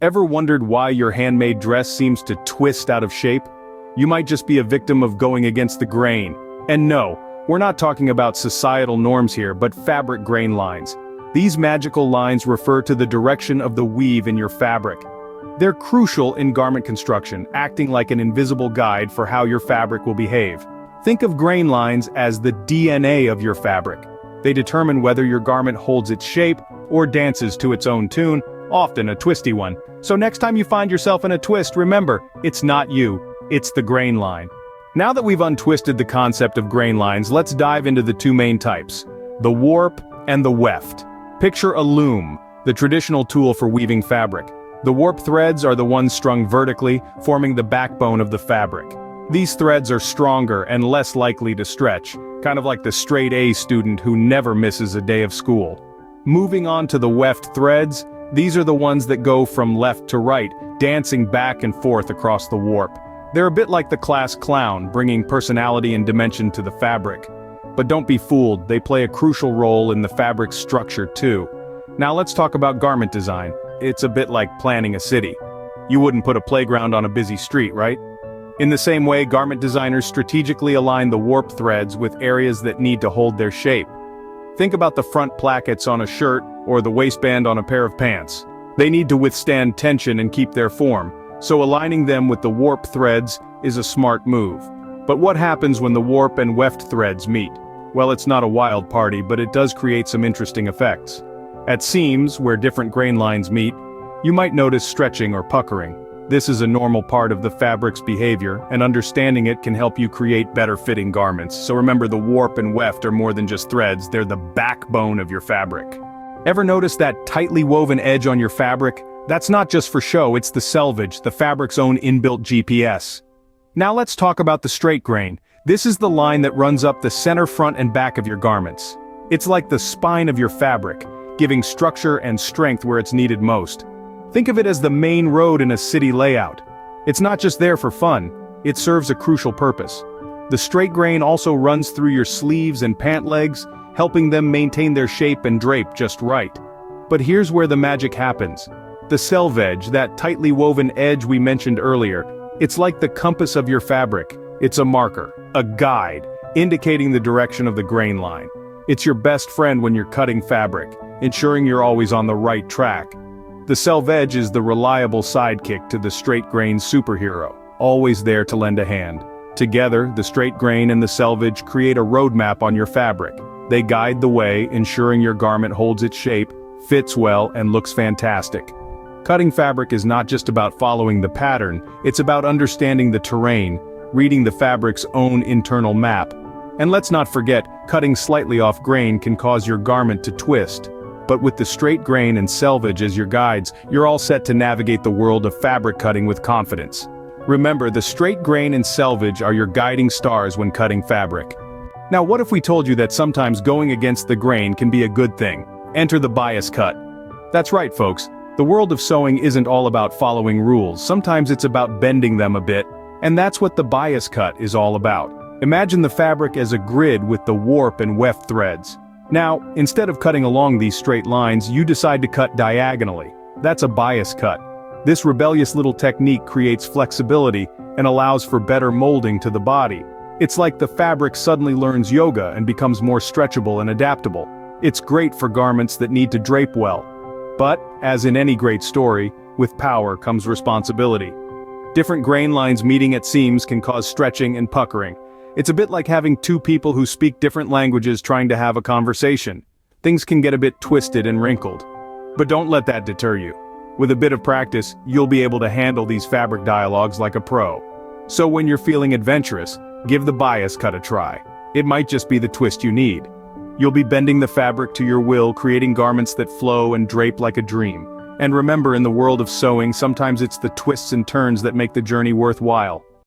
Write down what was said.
Ever wondered why your handmade dress seems to twist out of shape? You might just be a victim of going against the grain. And no, we're not talking about societal norms here, but fabric grain lines. These magical lines refer to the direction of the weave in your fabric. They're crucial in garment construction, acting like an invisible guide for how your fabric will behave. Think of grain lines as the DNA of your fabric. They determine whether your garment holds its shape or dances to its own tune, often a twisty one. So next time you find yourself in a twist, remember, it's not you, it's the grain line. Now that we've untwisted the concept of grain lines, let's dive into the two main types, the warp and the weft. Picture a loom, the traditional tool for weaving fabric. The warp threads are the ones strung vertically, forming the backbone of the fabric. These threads are stronger and less likely to stretch, kind of like the straight A student who never misses a day of school. Moving on to the weft threads, these are the ones that go from left to right, dancing back and forth across the warp. They're a bit like the class clown, bringing personality and dimension to the fabric. But don't be fooled, they play a crucial role in the fabric's structure too. Now let's talk about garment design. It's a bit like planning a city. You wouldn't put a playground on a busy street, right? In the same way, garment designers strategically align the warp threads with areas that need to hold their shape. Think about the front plackets on a shirt or the waistband on a pair of pants. They need to withstand tension and keep their form, so aligning them with the warp threads is a smart move. But what happens when the warp and weft threads meet? Well, it's not a wild party, but it does create some interesting effects. At seams, where different grain lines meet, you might notice stretching or puckering. This is a normal part of the fabric's behavior, and understanding it can help you create better-fitting garments. So remember, the warp and weft are more than just threads, they're the backbone of your fabric. Ever notice that tightly woven edge on your fabric? That's not just for show, it's the selvage, the fabric's own inbuilt GPS. Now let's talk about the straight grain. This is the line that runs up the center, front, and back of your garments. It's like the spine of your fabric, giving structure and strength where it's needed most. Think of it as the main road in a city layout. It's not just there for fun, it serves a crucial purpose. The straight grain also runs through your sleeves and pant legs, helping them maintain their shape and drape just right. But here's where the magic happens. The selvage, that tightly woven edge we mentioned earlier, it's like the compass of your fabric. It's a marker, a guide, indicating the direction of the grain line. It's your best friend when you're cutting fabric, ensuring you're always on the right track. The selvage is the reliable sidekick to the straight grain superhero, always there to lend a hand. Together, the straight grain and the selvage create a roadmap on your fabric. They guide the way, ensuring your garment holds its shape, fits well, and looks fantastic. Cutting fabric is not just about following the pattern, it's about understanding the terrain, reading the fabric's own internal map. And let's not forget, cutting slightly off grain can cause your garment to twist. But with the straight grain and selvage as your guides, you're all set to navigate the world of fabric cutting with confidence. Remember, the straight grain and selvage are your guiding stars when cutting fabric. Now what if we told you that sometimes going against the grain can be a good thing? Enter the bias cut. That's right, folks. The world of sewing isn't all about following rules, sometimes it's about bending them a bit, and that's what the bias cut is all about. Imagine the fabric as a grid with the warp and weft threads. Now, instead of cutting along these straight lines, you decide to cut diagonally. That's a bias cut. This rebellious little technique creates flexibility and allows for better molding to the body. It's like the fabric suddenly learns yoga and becomes more stretchable and adaptable. It's great for garments that need to drape well. But, as in any great story, with power comes responsibility. Different grain lines meeting at seams can cause stretching and puckering. It's a bit like having two people who speak different languages trying to have a conversation. Things can get a bit twisted and wrinkled. But don't let that deter you. With a bit of practice, you'll be able to handle these fabric dialogues like a pro. So when you're feeling adventurous, give the bias cut a try. It might just be the twist you need. You'll be bending the fabric to your will, creating garments that flow and drape like a dream. And remember, in the world of sewing, sometimes it's the twists and turns that make the journey worthwhile.